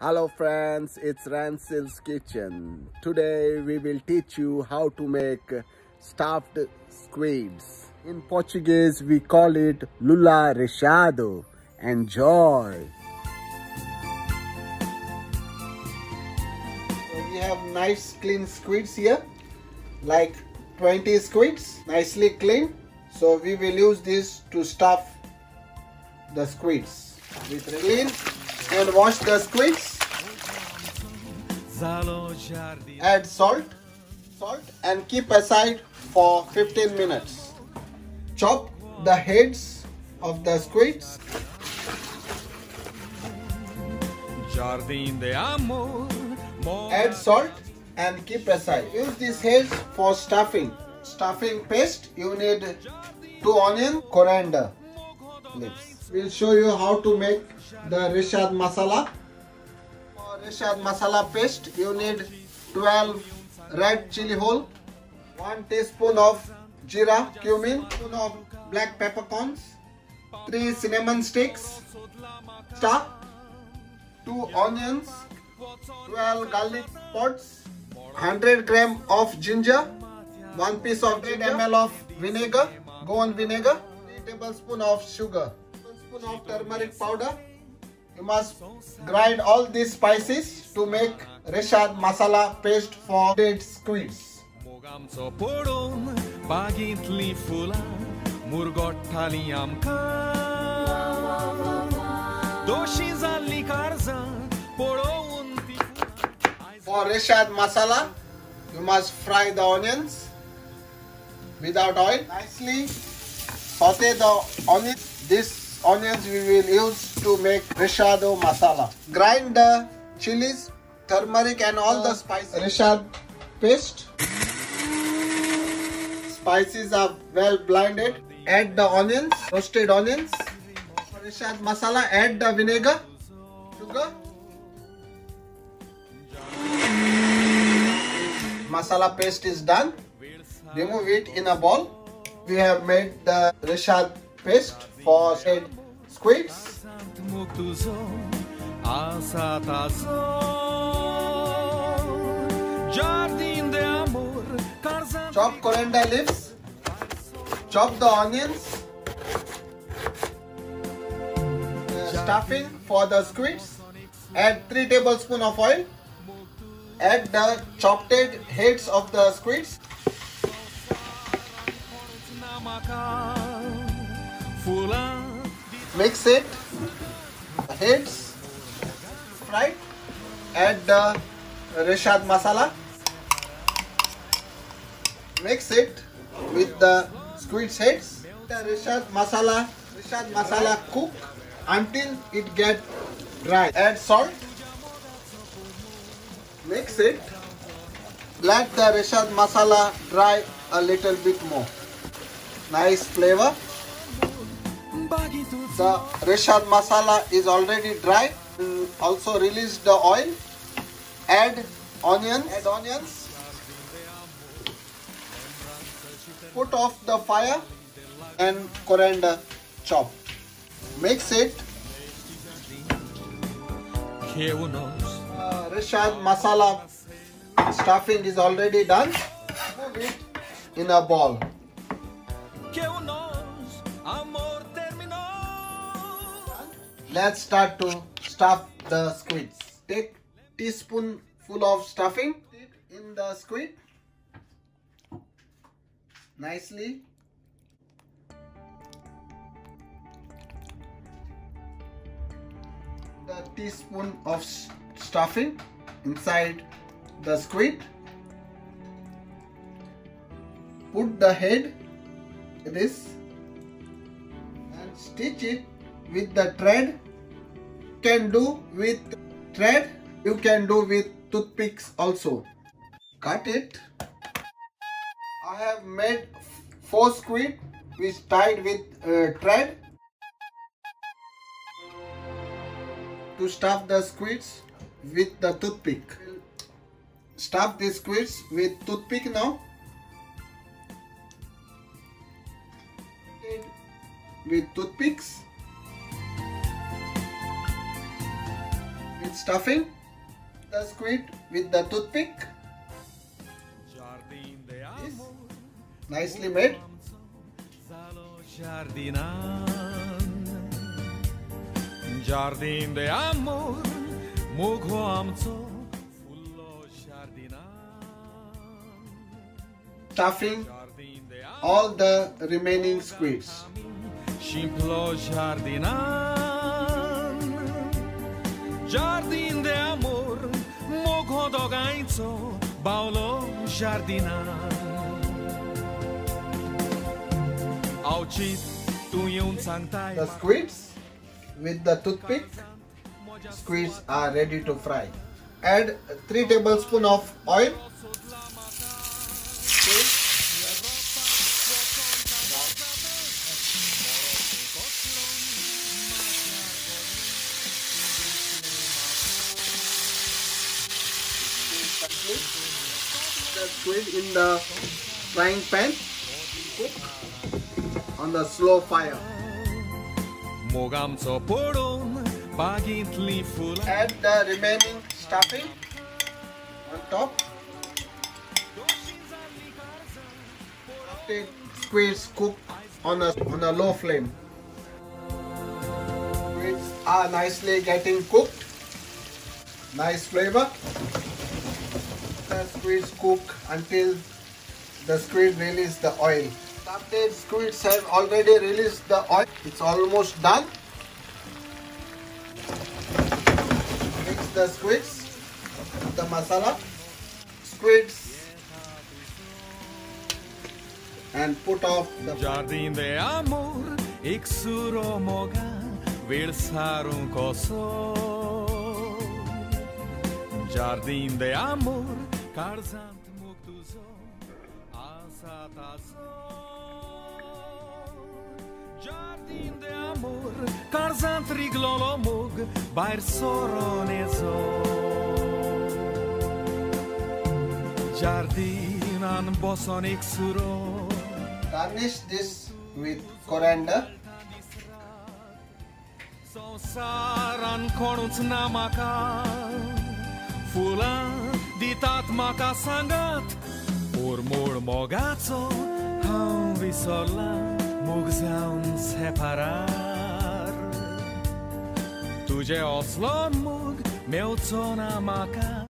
Hello friends, it's Ransil's Kitchen. Today we will teach you how to make stuffed squids. In Portuguese we call it lula recheado. Enjoy! So we have nice clean squids here, like 20 squids, nicely clean. So we will use this to stuff the squids. With clean and wash the squids. Add salt and keep aside for 15 minutes. Chop the heads of the squids. Add salt and keep aside. Use these heads for stuffing. Stuffing paste, you need 2 onion, coriander leaves. We'll show you how to make the recheado masala. For recheado masala paste, you need 12 red chili whole, 1 teaspoon of jeera, cumin, 1 teaspoon of black peppercorns, 3 cinnamon sticks, star, 2 onions, 12 garlic pods, 100 gram of ginger, 1 piece of 8 ml of vinegar, Goan vinegar, 3 tablespoons of sugar, 1 spoon of turmeric powder. You must grind all these spices to make recheado masala paste for dead squids. For recheado masala, you must fry the onions without oil. Nicely saute the onions. These onions we will use to make recheado masala. Grind the chilies, turmeric and all the spices. Recheado paste. Spices are well blended. Add the onions, roasted onions. For recheado masala, add the vinegar, sugar. Masala paste is done. Remove it in a bowl. We have made the recheado paste for dead squids. Chop coriander leaves. Chop the onions. Stuffing for the squids. Add 3 tablespoons of oil. Add the chopped heads of the squids. Mix it. Heads fried. Add the recheado masala. Mix it with the squid's heads. The recheado masala cook until it gets dry. Add salt. Mix it. Let the recheado masala dry a little bit more. Nice flavor. The recheado masala is already dry. Also release the oil. Add onions. Put off the fire and coriander chopped. Mix it. Recheado masala stuffing is already done. Move it in a bowl. Let's start to stuff the squids. Take teaspoonful of stuffing in the squid. Nicely. The teaspoon of stuffing inside the squid. Put the head this and stitch it with the thread. You can do with thread, you can do with toothpicks also. Cut it. I have made 4 squid which tied with thread. To stuff the squids with the toothpick. Stuff the squids with toothpick now. With toothpicks. with stuffing. The squid with the toothpick. This. Nicely made. Jardim de amor, mógł amco fullo jardina. Stuffing all the remaining squids. Simplo jardina. Jardim de amor, mógł dogańco baulo jardina. Auchit tuyong sangtay. The squids with the toothpick. Squids are ready to fry. Add 3 tablespoons of oil. The squid in the frying pan. Cook on the slow fire. Add the remaining stuffing on top. After squids cook on a low flame. Squids are nicely getting cooked. Nice flavor. The squids cook until the squid release the oil. After squids have already released the oil, it's almost done. Mix the squids with the masala. Squids and put off the Jardim de amor, iksuro moga, versarum koso. Jardim de amor, karzant muktuzo, asatazo. Jardim de amor, karzant riglolomog, bair soronezo. Jardim an boson iksuro. Garnish this with coriander. Sonsaran konuts namaka, fula ditat maka sangat, urmur mogaco, hão visola, mugzaun separar. Tuje oslon mug, meu tsona maka,